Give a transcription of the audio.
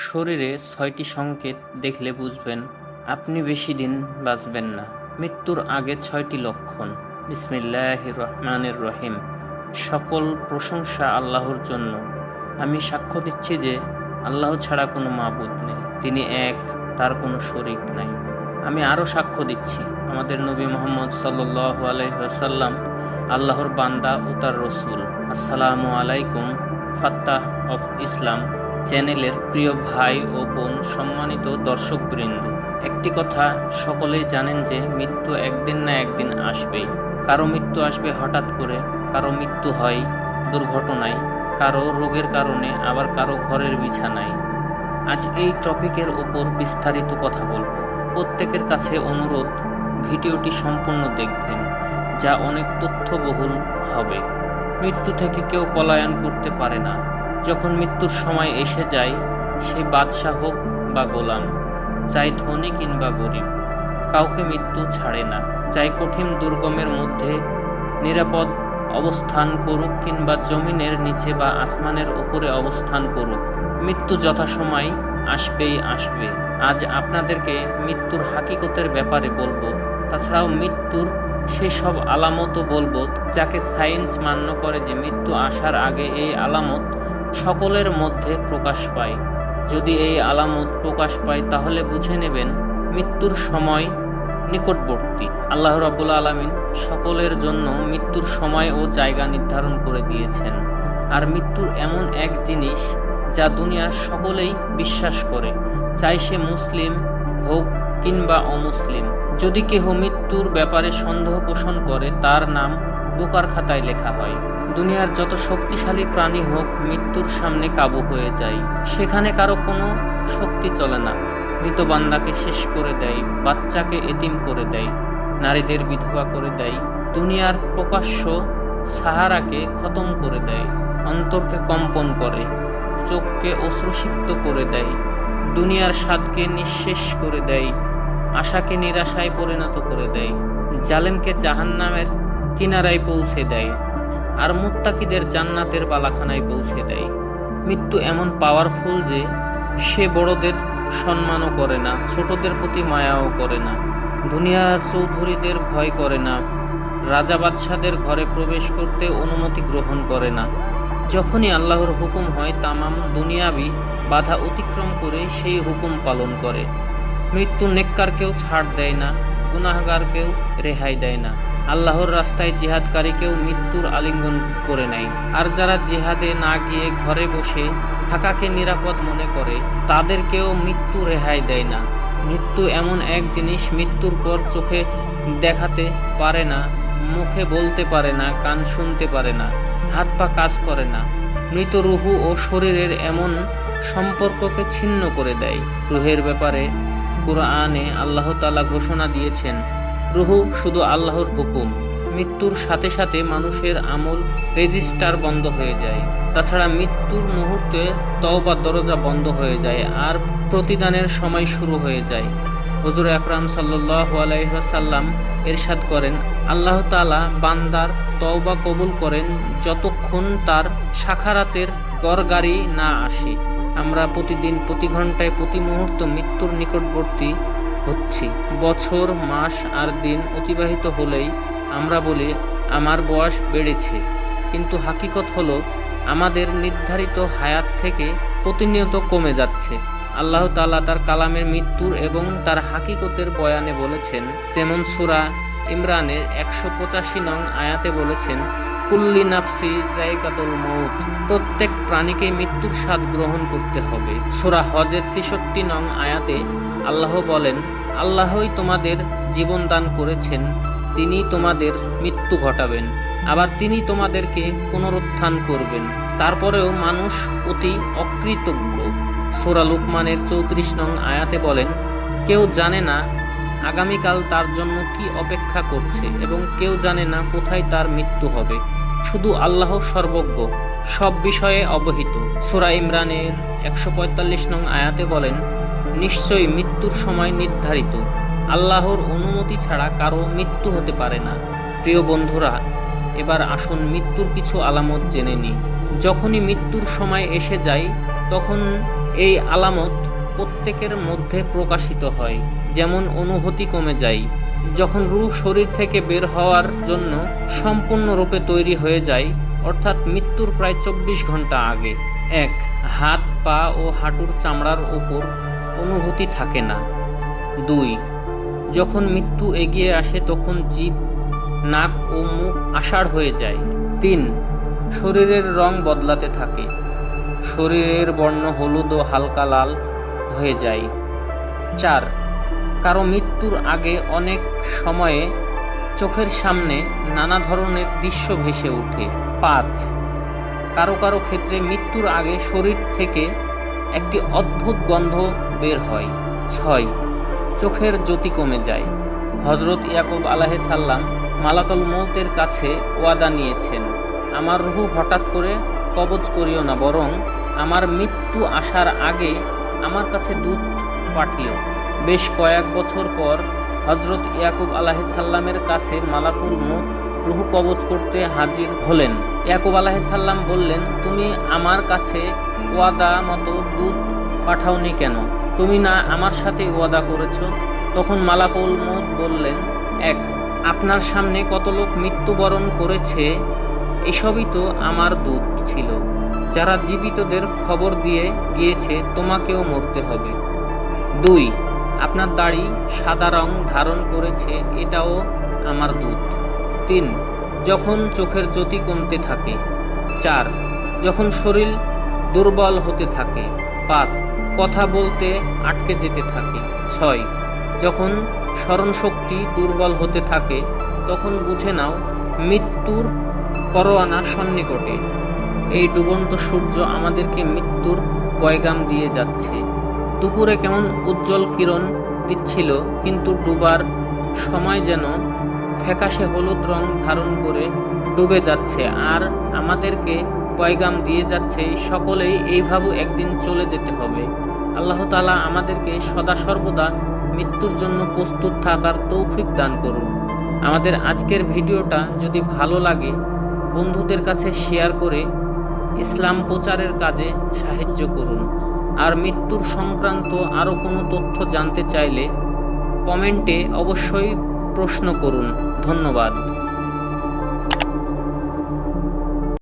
শরীরে ৬টি সংকেত দেখলে বুঝবেন আপনি বেশি দিন বাঁচবেন না। মৃত্যুর আগে ৬টি লক্ষণ। বিসমিল্লাহির রহমানির রহিম। সকল প্রশংসা আল্লাহর জন্য। আমি সাক্ষ্য দিচ্ছি যে আল্লাহ ছাড়া কোনো মাবুদ নেই, তিনি এক, তার কোনো শরীক নাই। আমি আরও সাক্ষ্য দিচ্ছি আমাদের নবী মুহাম্মদ সাল্লাল্লাহু আলাইহি ওয়াসাল্লাম আল্লাহর বান্দা ও তার রসুল। আসসালামু আলাইকুম ফাত্তাহ অফ ইসলাম চ্যানেলের প্রিয় ভাই ও বোন, সম্মানিত দর্শকবৃন্দ, একটি কথা সকলেই জানেন যে মৃত্যু একদিন না একদিন আসবেই। কারো মৃত্যু আসবে হঠাৎ করে, কারো মৃত্যু হয় দুর্ঘটনায়, কারো রোগের কারণে, আবার কারো ঘরের বিছানায়। আজ এই টপিকের ওপর বিস্তারিত কথা বলবো। প্রত্যেকের কাছে অনুরোধ, ভিডিওটি সম্পূর্ণ দেখবেন, যা অনেক তথ্যবহুল হবে। মৃত্যু থেকে কেউ পলায়ন করতে পারে না। যখন মৃত্যুর সময় এসে যায়, সে বাদশাহ হোক বা গোলাম, চাই ধনী কিংবা গরিব, কাউকে মৃত্যু ছাড়ে না। চাই কঠিন দুর্গমের মধ্যে নিরাপদ অবস্থান করুক কিংবা জমিনের নিচে বা আসমানের উপরে অবস্থান করুক, মৃত্যু যথাসময় আসবেই আসবে। আজ আপনাদেরকে মৃত্যুর হাকিকতের ব্যাপারে বলবো। তাছাড়াও মৃত্যুর সেই সব আলামতও বলবো, যাকে সায়েন্স মান্য করে যে মৃত্যু আসার আগে এই আলামত সকলের মধ্যে প্রকাশ পায়। যদি এই আলামত প্রকাশ পায় তাহলে বুঝে নেবেন মৃত্যুর সময় নিকটবর্তী। আল্লাহ রাব্বুল আলামিন সকলের জন্য মৃত্যুর সময় ও জায়গা নির্ধারণ করে দিয়েছেন। আর মৃত্যুর এমন এক জিনিস যা দুনিয়ার সকলেই বিশ্বাস করে, চাই সে মুসলিম হোক কিংবা অমুসলিম। যদি কেহ মৃত্যুর ব্যাপারে সন্দেহ পোষণ করে, তার নাম বোকার খাতায় লেখা হয়। দুনিয়ার যত শক্তিশালী প্রাণী হোক, মৃত্যুর সামনে কাবু হয়ে যায়। সেখানে কারো কোনো শক্তি চলে না। মৃত বান্দাকে শেষ করে দেয়, বাচ্চাকে এতিম করে দেয়, নারীদের বিধবা করে দেয়, দুনিয়ার প্রকাশ্য সাহারাকে খতম করে দেয়, অন্তরকে কম্পন করে, চোখকে অশ্রুসিক্ত করে দেয়, দুনিয়ার স্বাদকে নিঃশেষ করে দেয়, আশাকে নিরাশায় পরিণত করে দেয়, জালেমকে জাহান্নামের কিনারায় পৌঁছে দেয়, আর মুত্তাকিদের জান্নাতের বালাখানায় পৌঁছে দেয়। মৃত্যু এমন পাওয়ারফুল যে সে বড়দের সম্মানও করে না, ছোটদের প্রতি মায়াও করে না, দুনিয়ার চৌধুরীদের ভয় করে না, রাজা বাদশাদের ঘরে প্রবেশ করতে অনুমতি গ্রহণ করে না। যখনই আল্লাহর হুকুম হয়, তামাম দুনিয়াবি বাধা অতিক্রম করে সেই হুকুম পালন করে। মৃত্যু নেককারকেও ছাড় দেয় না, গুনাহগারকেও রেহাই দেয় না। আল্লাহর রাস্তায় জিহাদকারীকেও মৃত্যুর আলিঙ্গন করে নেয়। আর যারা জিহাদে না গিয়ে ঘরে বসে থাকাকে নিরাপদ মনে করে, তাদেরকেও মৃত্যু রেহাই দেয় না। মৃত্যু এমন এক জিনিস, মৃত্যুর পর চোখে দেখাতে পারে না, মুখে বলতে পারে না, কান শুনতে পারে না, হাত পা কাজ করে না। মৃত রুহু ও শরীরের এমন সম্পর্ককে ছিন্ন করে দেয়। রুহের ব্যাপারে কুরআনে আল্লাহ তাআলা ঘোষণা দিয়েছেন, রুহু শুধু আল্লাহর হুকুম। মৃত্যুর সাথে সাথে মানুষের আমল রেজিস্টার বন্ধ হয়ে যায়। তাছাড়া মৃত্যুর মুহূর্তে তওবার দরজা বন্ধ হয়ে যায় আর প্রতিদানের সময় শুরু হয়ে যায়। হুজুর আকরাম সাল্লাল্লাহু আলাইহি ওয়াসাল্লাম ইরশাদ করেন, আল্লাহ তাআলা বান্দার তওবা কবুল করেন যতক্ষণ তার সাখারাতের গড়গাড়ি না আসে। আমরা প্রতিদিন, প্রতি ঘন্টায়, প্রতি মুহূর্ত মৃত্যুর নিকটবর্তী হচ্ছি। বছর, মাস আর দিন অতিবাহিত হলেই আমরা বলি আমার বয়স বেড়েছে, কিন্তু হাকিকত হলো আমাদের নির্ধারিত হায়াত থেকে প্রতিনিয়ত কমে যাচ্ছে। আল্লাহ তাআলা তার কালামের মৃত্যুর এবং তার হাকিকতের বয়ানে বলেছেন, যেমন সূরা ইমরানের ১৮৫ নং আয়াতে বলেছেন, কুল্লি নাফসি যায়কাতুল মউত, প্রত্যেক প্রাণীকে মৃত্যুর স্বাদ গ্রহণ করতে হবে। সূরা হজের ৬৬ নং আয়াতে আল্লাহ বলেন, আল্লাহই তোমাদের জীবন দান করেছেন, তিনি তোমাদের মৃত্যু ঘটাবেন, আবার তিনি তোমাদেরকে পুনরুত্থান করবেন। তারপরেও মানুষ অতি অকৃতজ্ঞ। সূরা লুকমানের ৩৪ নং আয়াতে বলেন, কেউ জানে না আগামীকাল তার জন্য কি অপেক্ষা করছে এবং কেউ জানে না কোথায় তার মৃত্যু হবে। শুধু আল্লাহ সর্বজ্ঞ, সব বিষয়ে অবহিত। সূরা ইমরানের ১৪৫ নং আয়াতে বলেন, নিশ্চয়ই মৃত্যুর সময় নির্ধারিত, আল্লাহর অনুমতি ছাড়া কারো মৃত্যু হতে পারে না। প্রিয় বন্ধুরা, এবার আসুন মৃত্যুর কিছু আলামত জেনে নিই। যখনই মৃত্যুর সময় এসে যায়, তখন এই আলামত প্রত্যেকের মধ্যে প্রকাশিত হয়। যেমন অনুভূতি কমে যায় যখন রূহ শরীর থেকে বের হওয়ার জন্য সম্পূর্ণরূপে তৈরি হয়ে যায়, অর্থাৎ মৃত্যুর প্রায় 24 ঘন্টা আগে। 1. হাত, পা ও হাঁটুর চামড়ার উপর অনুভূতি থাকে না। 2. যখন মৃত্যু এগিয়ে আসে তখন জিভ, নাক ও মুখ আষাঢ় হয়ে যায়। 3. শরীরের রং বদলাতে থাকে, শরীরের বর্ণ হলুদ ও হালকা লাল হয়ে যায়। 4. কারো মৃত্যুর আগে অনেক সময়ে চোখের সামনে নানা ধরনের দৃশ্য ভেসে ওঠে। 5. কারো কারো ক্ষেত্রে মৃত্যুর আগে শরীর থেকে একটি অদ্ভুত গন্ধ বের হয়। 6. চোখের জ্যোতি কমে যায়। হযরত ইয়াকুব আলাইহিস সালাম মালাকুল মউতের কাছে ওয়াদা নিয়েছেন, আমার রূহ হঠাৎ করে কবজ করিও না, বরং আমার মৃত্যু আসার আগে আমার কাছে দূত পাঠিও। বেশ কয়েক বছর পর হযরত ইয়াকুব আলাইহিস সালামের কাছে মালাকুল মউত রূহ কবজ করতে হাজির হলেন। ইয়াকুব আলাইহিস সালাম বললেন, তুমি আমার কাছে ওয়াদা মতো দূত পাঠাওনি কেন? তুমি না আমার সাথে ওয়াদা করেছো? তখন মালাকুল মউত বললেন, 1. আপনার সামনে কত লোক মৃত্যুবরণ করেছে, এসবই তো আমার দূত ছিল, যারা জীবিতদের খবর দিয়ে গিয়েছে তোমাকেও মরতে হবে। 2. আপনার দাড়ি সাদা রং ধারণ করেছে, এটাও আমার দূত। 3. যখন চোখের জ্যোতি কমতে থাকে। 4. যখন শরীর দুর্বল হতে থাকে। 5. কথা বলতে আটকে যেতে থাকে। 6. যখন স্মরণশক্তি দুর্বল হতে থাকে, তখন বুঝে নাও মৃত্যুর পরোয়ানা সন্নিকটে। এই ডুবন্ত সূর্য আমাদেরকে মৃত্যুর পয়গাম দিয়ে যাচ্ছে। দুপুরে কেমন উজ্জ্বল কিরণ দিচ্ছিল, কিন্তু ডুবার সময় যেন ফ্যাকাশে হলুদ রং ধারণ করে ডুবে যাচ্ছে, আর আমাদেরকে পয়গাম দিয়ে যাচ্ছে সকলেই এইভাবে একদিন চলে যেতে হবে। আল্লাহ তাআলা আমাদেরকে সদা সর্বদা মৃত্যুর জন্য প্রস্তুত থাকার তৌফিক দান করুন। আমাদের আজকের ভিডিওটা যদি ভালো লাগে, বন্ধুদের কাছে শেয়ার করে ইসলাম প্রচারের কাজে সাহায্য করুন। আর মৃত্যুর সংক্রান্ত আরও কোনো তথ্য জানতে চাইলে কমেন্টে অবশ্যই প্রশ্ন করুন। ধন্যবাদ।